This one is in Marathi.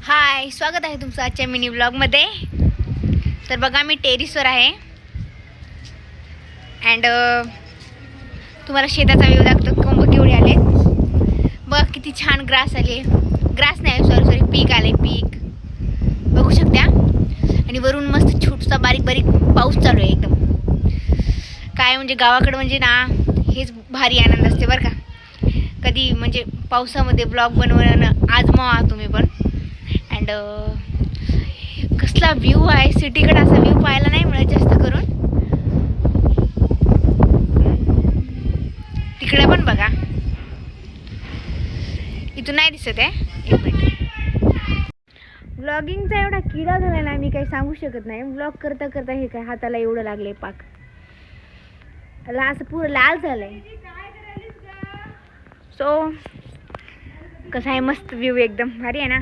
हाय, स्वागत आहे तुमचं आजच्या मिनी व्लॉगमध्ये। तर बघा मी टेरिसवर आहे अँड तुम्हाला शेताचा व्ह्यू दाखवतो। कोंब केवढे आले बघ, किती छान ग्रास आले। ग्रास नाही, सॉरी पीक आले, पीक बघू शकता। आणि वरून मस्त छोटासा बारीक बारीक पाऊस चालू आहे एकदम। काय म्हणजे गावाकडे म्हणजे ना हेच भारी आनंद असते बरं का। कधी म्हणजे पावसामध्ये ब्लॉग बनवणं आजमावा तुम्ही पण। अँड कसला व्ह्यू आहे, सिटीकडे असा व्ह्यू पाहायला नाही मिळत जास्त करून। तिकडे पण बघा, इथून नाही दिसत आहे। एक मिनिट, ब्लॉगिंगचा एवढा किडा झाला ना, मी काही सांगू शकत नाही। ब्लॉग करता करता हे काय हाताला एवढं लागले, पाक असं पुरं लाल झालंय। सो कसा आहे, मस्त व्ह्यू एकदम भारी आहे ना।